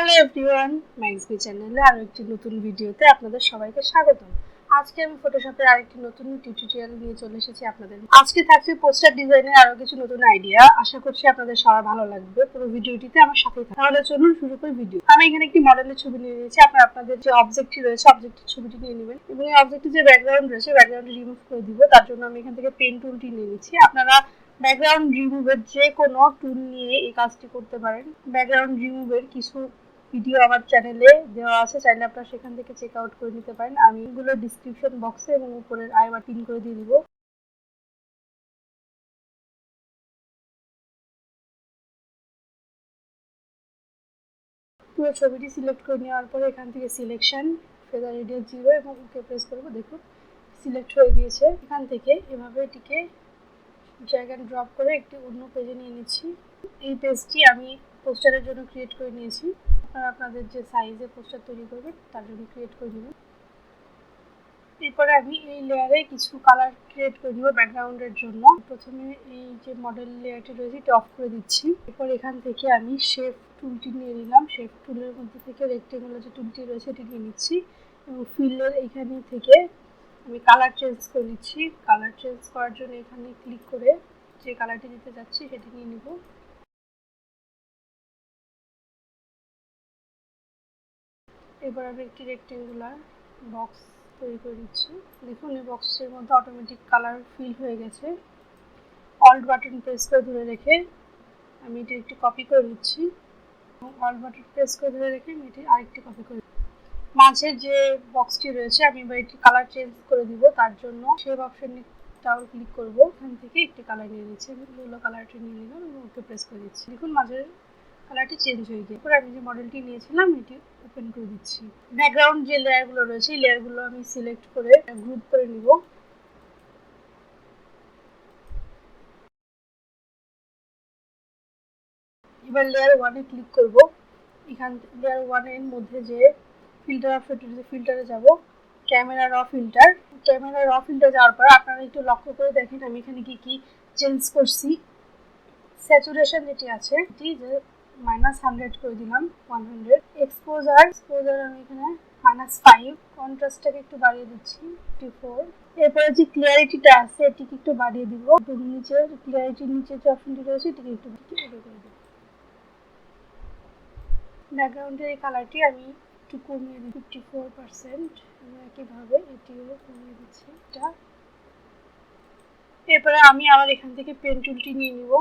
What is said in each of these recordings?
Hello everyone, ম্যাক্সবি চ্যানেলে আরো একটি নতুন ভিডিওতে আপনাদের সবাইকে স্বাগতম। আজকে আমি ফটোশপের আরেকটি নতুন টিউটোরিয়াল নিয়ে চলে এসেছি আপনাদের। আজকে থাকছে পোস্টার ডিজাইনের আরো কিছু নতুন আইডিয়া। আশা করছি আপনাদের সবার ভালো লাগবে। পুরো ভিডিওটিতে আমার সাথেই থাকুন। তাহলে চলুন শুরু করি ভিডিও। আমি এখানে একটি মডেলের ছবি নিয়ে নিয়েছি। আপনাদের যে অবজেক্টটি রয়েছে অবজেক্টের ছবিটি নিয়ে নেবেন এবং এই অবজেক্টের যে ব্যাকগ্রাউন্ড রয়েছে ব্যাকগ্রাউন্ড রিমুভ করে দিব। তার জন্য আমি এখান থেকে পেন টুলটি নিয়ে নিচ্ছি। আপনারা ব্যাকগ্রাউন্ড রিমুভের যে কোনো টুল নিয়ে এই কাজটি করতে পারেন। ব্যাকগ্রাউন্ড রিমুভের কিছু ভিডিও আমার চ্যানেলে দেওয়া আছে, চাইলে আপনারা সেখান থেকে চেক আউট করে নিতে পারেন। আমি এগুলো ডিসক্রিপশন বক্সে এবং উপরের আই বাটন পিন করে দিয়ে দিব। পুরো ছবিটি সিলেক্ট করে নেওয়ার পরে এখান থেকে সিলেকশন ফেদার রেডিয়াস 0 এবং ওকে প্রেস করব। দেখুন সিলেক্ট হয়ে গিয়েছে। এখান থেকে এভাবে এটিকে ড্র্যাগ অ্যান্ড ড্রপ করে একটি অন্য পেজে নিয়ে নিচ্ছি। এই পেজটি আমি পোস্টারের জন্য ক্রিয়েট করে নিয়েছি। আপনারা আপনাদের যে সাইজে পোস্টার তৈরি করবেন তার জন্য ক্রিয়েট করে নেবেন। এরপরে আমি এই লেয়ারে কিছু কালার ক্রিয়েট করে নেব ব্যাকগ্রাউন্ডের জন্য। প্রথমে এই যে মডেল লেয়ারটি রয়েছে এটা অফ করে দিচ্ছি। এরপর এখান থেকে আমি শেপ টুলটি নিয়ে নিলাম। শেপ টুলের মধ্যে থেকে রেক্টেঙ্গুলার যে টুলটি রয়েছে এটি নিয়ে নিচ্ছি এবং ফিলের এখানে থেকে আমি কালার চেঞ্জ করে নিচ্ছি। কালার চেঞ্জ করার জন্য এখানে ক্লিক করে যে কালারটি দিতে যাচ্ছি সেটি নিয়ে নিব। এবার আমি একটি রেক্টেঙ্গুলার বক্স তৈরি করে দিচ্ছি। দেখুন এই বক্সের মধ্যে অটোমেটিক কালার ফিল হয়ে গেছে। অল্ট বাটন প্রেস করে ধরে রেখে আমি এটি একটি কপি করে নিচ্ছি এবং অল্ট বাটন প্রেস করে ধরে রেখে আমি এটি আরেকটি কপি করে মাঝের যে বক্সটি রয়েছে আমি এবার এটি কালার চেঞ্জ করে দিব। তার জন্য শেপ অপশনটাও ক্লিক করব। এখান থেকে একটি কালার নিয়ে নিচ্ছি। আমি ইয়েলো কালারটি নিয়ে নিলাম এবং ওকে প্রেস করে দিচ্ছি। দেখুন মাঝের কালারটি চেঞ্জ হয়ে গিয়ে এরপর আমি যে মডেলটি নিয়েছিলাম এটি ওপেন করে দিচ্ছি। ব্যাকগ্রাউন্ড যে লেয়ারগুলো রয়েছে এই লেয়ারগুলো আমি সিলেক্ট করে গ্রুপ করে নিব। এবার লেয়ার 1 এ ক্লিক করব। এখান লেয়ার 1 এর মধ্যে যে ফিল্টার অপশন রয়েছে ফিল্টারে যাব। ক্যামেরা র ফিল্টার। ক্যামেরা র ফিল্টার যাওয়ার পর আপনারা একটু লক্ষ্য করে দেখেন আমি এখানে কি কি চেঞ্জ করছি। স্যাচুরেশন যেটি আছে এটি যে -100 করে দিলাম 100। এক্সপোজার আমি এখানে -5। কন্ট্রাস্টটাকে একটু বাড়িয়ে দিচ্ছি 54। এরপরে যে ক্লিয়ারিটিটা আছে এটিকে একটু বাড়িয়ে দিব এবং নিচের ক্লিয়ারিটির নিচে যে অপশনটি রয়েছে এটিকে একটু করে দেব। ব্যাকগ্রাউন্ডের এই কালারটি আমি একটু কমিয়ে দিই 54% এবং একইভাবে এটিও কমিয়ে দিচ্ছি এটা। এরপরে আমি আবার এখান থেকে পেন টুলটি নিয়ে নিব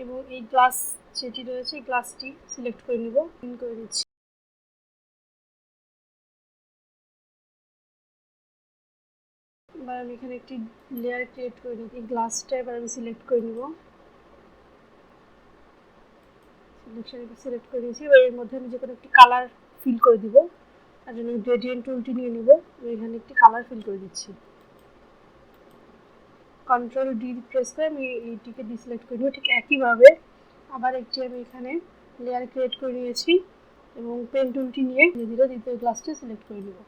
এবং এই গ্লাস যেটি রয়েছে এই গ্লাসটি সিলেক্ট করে নিব, পিন করে দিচ্ছি। এবার আমি এখানে একটি লেয়ার ক্রিয়েট করে নিই। এই গ্লাসটা এবার আমি সিলেক্ট করে নিব। সিলেক্ট করে নিয়েছি। এবার এর মধ্যে আমি যে কোনো একটি কালার ফিল করে দিব। তার জন্য গ্রেডিয়েন্ট টুলটি নিয়ে নিব এবং এখানে একটি কালার ফিল করে দিচ্ছি। কন্ট্রোল ডি প্রেস করে আমি এইটিকে ডিসিলেক্ট করে নিব। ঠিক একইভাবে আবার একটি আমি এখানে লেয়ার ক্রিয়েট করে নিয়েছি এবং পেন টুলটি নিয়ে ধীরে ধীরে দ্বিতীয় গ্লাসটি সিলেক্ট করে নিব।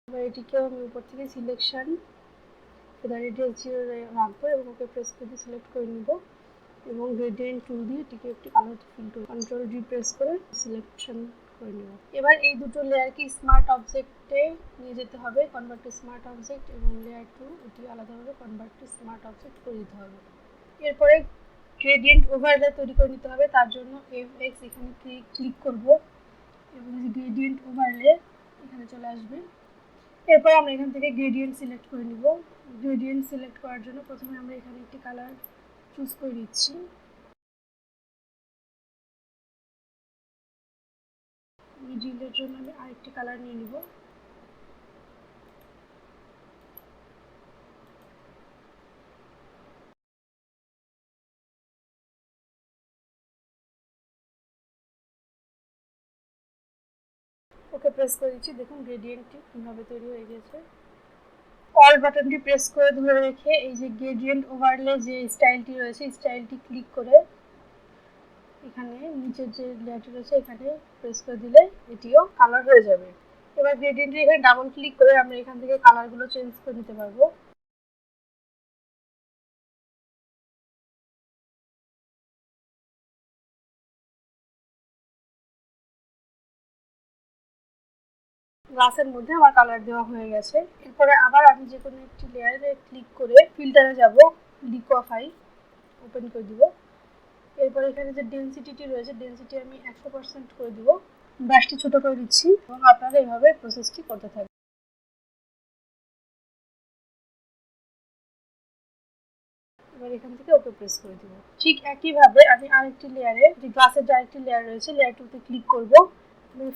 এবার এটিকেও আমি উপর থেকে সিলেকশন রেডিয়াস 0 রাখবো এবং ওকে প্রেস করে সিলেক্ট করে নিব এবং গ্রেডিয়েন্ট টুল দিয়ে এটিকে একটি কালার ফিল করে কন্ট্রোল ডি প্রেস করে সিলেকশন করে নেব। এবার এই দুটো লেয়ারকে স্মার্ট অবজেক্টে নিয়ে যেতে হবে, কনভার্ট টু স্মার্ট অবজেক্ট, এবং লেয়ার 2 এটি আলাদাভাবে কনভার্ট টু স্মার্ট অবজেক্ট করে দিতে হবে। এরপরে গ্রেডিয়েন্ট ওভারলে তৈরি করে নিতে হবে। তার জন্য FX এখানে ক্লিক করব এবং গ্রেডিয়েন্ট ওভারলে এখানে চলে আসবে। এরপর আমরা এখান থেকে গ্রেডিয়েন্ট সিলেক্ট করে নিব। গ্রেডিয়েন্ট সিলেক্ট করার জন্য প্রথমে আমরা এখানে একটি কালার চুজ করে নিচ্ছি। মিডিলের জন্য আমি আরেকটি কালার নিয়ে নিব। ওকে প্রেস করে দিচ্ছি। দেখুন গ্রেডিয়েন্টটি কিভাবে তৈরি হয়ে গেছে। অল বাটনটি প্রেস করে ধরে রেখে এই যে গ্রেডিয়েন্ট ওভারলে যে স্টাইলটি রয়েছে স্টাইলটি ক্লিক করে এখানে নিচের যে লেয়ারটি রয়েছে এখানে প্রেস করে দিলে এটিও কালার হয়ে যাবে। এবার গ্রেডিয়েন্টে এখানে ডাবল ক্লিক করে আমরা এখান থেকে কালারগুলো চেঞ্জ করে নিতে পারবো। গ্লাসের মধ্যে আমার কালার দেওয়া হয়ে গেছে। এরপরে আবার আমি যে কোনো একটি লেয়ারে ক্লিক করে ফিল্টারে যাব, লিকুইফাই ওপেন করে দিব। এরপর এখানে যে ডেনসিটিটি রয়েছে, ডেনসিটি আমি 100% করে দিব। ব্রাশটি ছোট করে দিচ্ছি এবং আপনারা এইভাবে প্রসেসটি করতে থাকবেন। এবার এখান থেকে ওকে প্রেস করে দিব। ঠিক একইভাবে আমি আরেকটি লেয়ারে, যে গ্লাসের যে আরেকটি লেয়ার রয়েছে, লেয়ারটিতে ক্লিক করব,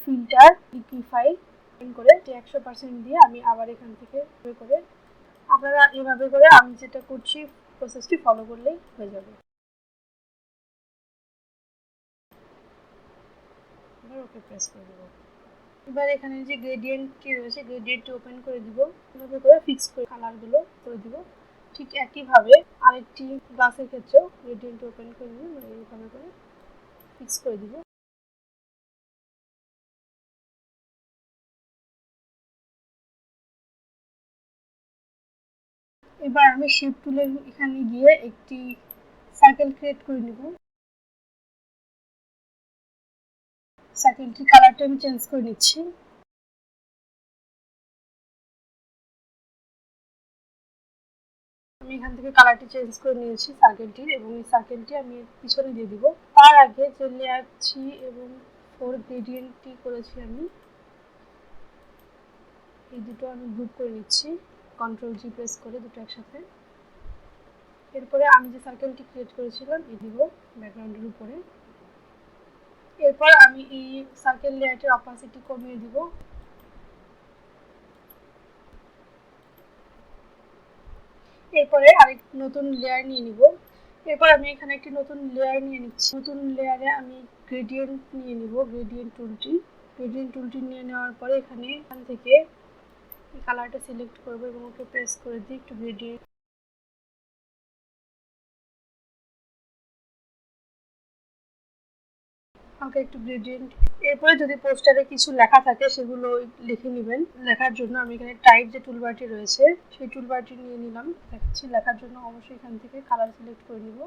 ফিল্টার, লিকুইফাই করে 100% দিয়ে আমি আবার এখান থেকে করে, আপনারা এভাবে করে আমি যেটা করছি প্রসেসটি ফলো করলেই হয়ে যাবে। এবার ওকে প্রেস করে দেব। এবার এখানে যে গ্রেডিয়েন্টটি রয়েছে, গ্রেডিয়েন্টটি ওপেন করে দিব, এভাবে করে ফিক্স করে কালারগুলো করে দিব। ঠিক একইভাবে আরেকটি গ্লাসের ক্ষেত্রেও গ্রেডিয়েন্ট ওপেন করে দিব, এইভাবে করে ফিক্স করে দিব। এবার আমি শেপ টুলের এখানে গিয়ে একটি সার্কেল ক্রিয়েট করে নিব। সার্কেলটির কালারটা আমি চেঞ্জ করে নিচ্ছি। আমি এখান থেকে কালারটি চেঞ্জ করে নিয়েছি সার্কেলটির, এবং এই সার্কেলটি আমি পিছনে দিয়ে দিব। তার আগে যে লেয়ার 3 এবং 4 গ্রেডিয়েন্টটি করেছি আমি, এই দুটো আমি গ্রুপ করে নিচ্ছি, কন্ট্রোল জি প্রেস করে দুটো একসাথে। এরপরে আমি যে সার্কেলটি ক্রিয়েট করেছিলাম এই দিব ব্যাকগ্রাউন্ডের উপরে। এরপর আমি এই সার্কেল লেয়ারটির অপাসিটি কমিয়ে দিব। এরপরে আরেক নতুন লেয়ার নিয়ে নিব। এরপর আমি এখানে একটি নতুন লেয়ার নিয়ে নিচ্ছি। নতুন লেয়ারে আমি গ্রেডিয়েন্ট নিয়ে নিব, গ্রেডিয়েন্ট টুলটি নিয়ে নেওয়ার পরে এখান থেকে এই কালারটা সিলেক্ট করব এবং ওকে প্রেস করে দিই, একটু গ্রেডিয়েন্ট, হালকা একটু গ্রেডিয়েন্ট। এরপরে যদি পোস্টারে কিছু লেখা থাকে সেগুলো লিখে নেবেন। লেখার জন্য আমি এখানে টাইপ যে টুলবারটি রয়েছে সেই টুলবারটি নিয়ে নিলাম। দেখাচ্ছি, লেখার জন্য অবশ্যই এখান থেকে কালার সিলেক্ট করে নিব।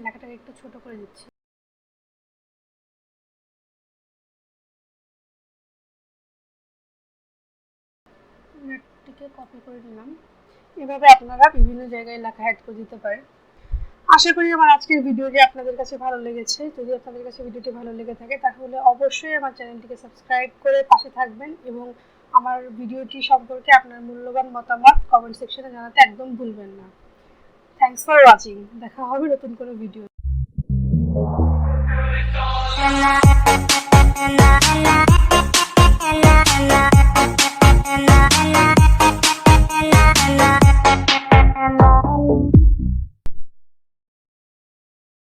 লেখাটাকে একটু ছোট করে দিচ্ছি। নেটটিকে কপি করে নিলাম। এভাবে আপনারা বিভিন্ন জায়গায় লেখা অ্যাড করে দিতে পারেন। আশা করি আমার আজকের ভিডিওটি আপনাদের কাছে ভালো লেগেছে। যদি আপনাদের কাছে ভিডিওটি ভালো লেগে থাকে তাহলে অবশ্যই আমার চ্যানেলটিকে সাবস্ক্রাইব করে পাশে থাকবেন, এবং আমার ভিডিওটি সম্পর্কে আপনার মূল্যবান মতামত কমেন্ট সেকশনে জানাতে একদম ভুলবেন না। Thanks for watching. দেখা হবে নতুন কোনো ভিডিও।